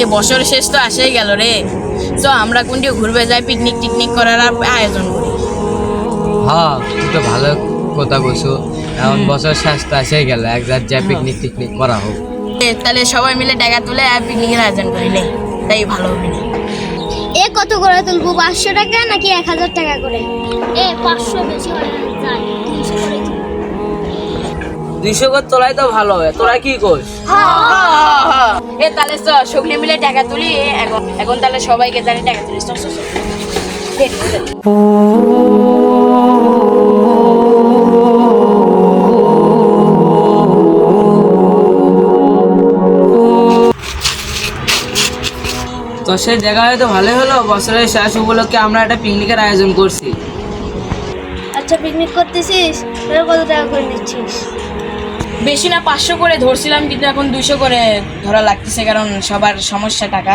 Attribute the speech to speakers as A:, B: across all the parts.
A: এ বছর শেষ তো আসেই গেল রে। তো আমরা কোনটি ঘুরবে যাই, পিকনিক টিকনিক করার আয়োজন করি।
B: হ্যাঁ, তুই তো ভালো কথা বলছো। এখন বছর শেষ তো এসেই গেল, এক জায়গায় যা পিকনিক টিকনিক করা হোক।
A: তাহলে সবাই মিলে টাকা তুলে আর পিকনিকের আয়োজন করি নে, তাই ভালো হবে না?
C: এ কত করে তুলবো, 500 টাকা নাকি 1000 টাকা করে? 500 বেশি হয়ে যায়, 300 করে তুলবো।
D: 200 করে তোলাই তো ভালো হয়, তোরা কি করিস?
A: এ তাহলে সকলে মিলে টাকা তুলি। এখন তাহলে সবাইকে জানি টাকা তুলি।
D: তোর সাথে দেখা হয়তো ভালোই হলো। বছরের শেষ উপলক্ষে আমরা একটা পিকনিকের আয়োজন করছি।
C: আচ্ছা, পিকনিক করতেছিস, তোরা কত টাকা করে নিচ্ছিস?
A: বেশি না, 500 করে ধরছিলাম, কিন্তু এখন 200 করে ধরা লাগতেছে, কারণ সবার সমস্যা টাকা।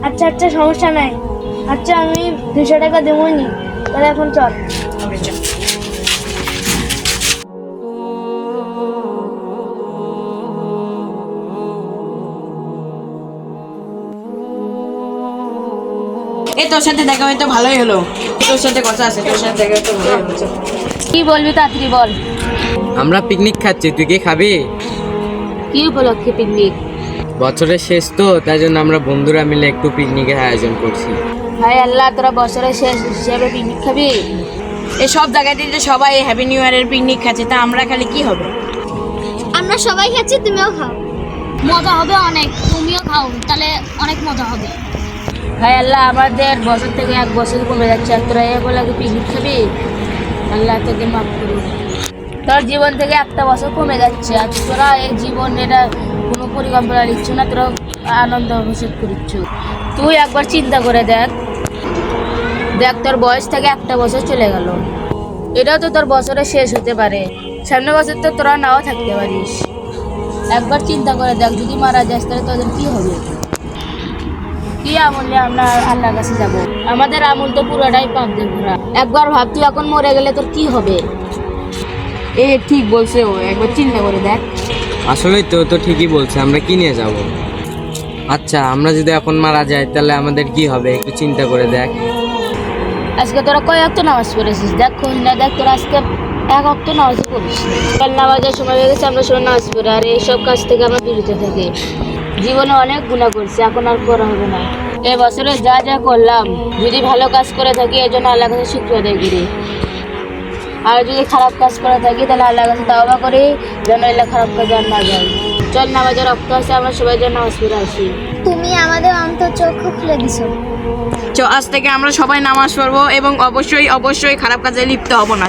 C: আচ্ছা আচ্ছা, সমস্যা নাই। আচ্ছা, আমি 200 টাকা দেবই নি, তাহলে এখন চল।
A: এই তোর সাথে দেখা হয়তো ভালোই হলো। তোর সাথে কথা আছে, তোর সাথে দেখা হয়তো ভালোই হলো।
E: কি বলবি তাড়াতাড়ি বল।
B: আমরা পিকনিক খাচ্ছি, তুই কি খাবি?
E: কি উপলক্ষে পিকনিক?
B: বছরের শেষ তো, তাই জন্য আমরা বন্ধুরা মিলে একটু পিকনিকের আয়োজন করছি।
E: ভাই আল্লাহ, তোরা বছরের শেষ হিসেবে পিকনিক খাবি?
A: এই সব জায়গাতে যে সবাই হ্যাপি নিউ ইয়ারের পিকনিক খাচ্ছে, তা আমরা খালি কি হবে?
C: আমরা সবাই খাচ্ছি, তুমিও খাও।
E: মজা হবে অনেক, তুমিও খাও, তাহলে অনেক মজা হবে। ভাই আল্লাহ, আমাদের বছর থেকে 1 বছর কমে যাচ্ছে, আর তোরা বলে পিকনিক খাবি? আল্লাহ তোকে মাফ করুন। তোর জীবন থেকে 1টা বছর কমে যাচ্ছে, আর তোরা এই জীবন এটা কোনো পরিকল্পনা নিচ্ছ না, তোরা আনন্দ উপভোগ করছ। তুই একবার চিন্তা করে দেখ, তোর বয়স থেকে 1টা বছর চলে গেল। এটাও তো তোর বছরের শেষ হতে পারে, সামনের বছর তো তোরা নাও থাকতে পারিস। একবার চিন্তা করে দেখ, যদি মারা যাস তাহলে তোদের কি হবে? কি আমলে আমরা আল্লাহর কাছে যাব? আমাদের আমল তো পুরোটাই পাপ দিয়ে ভরা। একবার ভাব, তুই এখন মরে গেলে তোর কি হবে?
A: এ ঠিক বলছে ও, একবার চিন্তা করে দেখ।
B: আসলেই তো ঠিকই বলছে, আমরা কি নিয়ে যাব? আচ্ছা, আমরা যদি এখন মারা যাই তাহলে আমাদের কি হবে, একটু চিন্তা করে দেখ।
E: আজকে তোরা কয় ওয়াক্ত নামাজ পড়েছিস? দেখ খোঁজ না, দেখ তোরা আজকে 1 ওয়াক্ত নামাজ পড়িস। কাল নামাজের সময় হয়ে গেছে, আমরা সবাই নামাজ পড়ি, আর এইসব কাজ থেকে আমরা বিরত থাকি। জীবনে অনেক গুনাহ করছি, এখন আর করা হবে না। এই বছরে যা যা করলাম, যদি ভালো কাজ করে থাকি এই জন্য আল্লাহর কাছে শুকরিয়া আদায় করি, আর যদি খারাপ কাজ করে থাকি তাহলে আল্লাহর কাছে তাওবা করি, যেন এগুলো খারাপ কাজ আর না যায়। চল, নামাজের রক্ত আছে, আমরা সবাই যেন নামাজ পড়ে আসি।
C: তুমি আমাদের অন্তর চক্ষু খুলে দিছো।
A: আজ থেকে আমরা সবাই নামাজ পড়বো এবং অবশ্যই অবশ্যই খারাপ কাজে লিপ্ত হব না।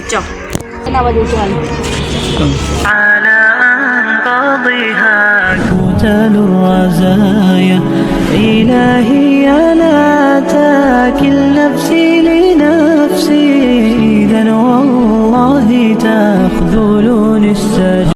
E: নামাজে চল।
F: كتل الرزايا إلهي لا تكل نفسي لنفسي إذا والله تعالى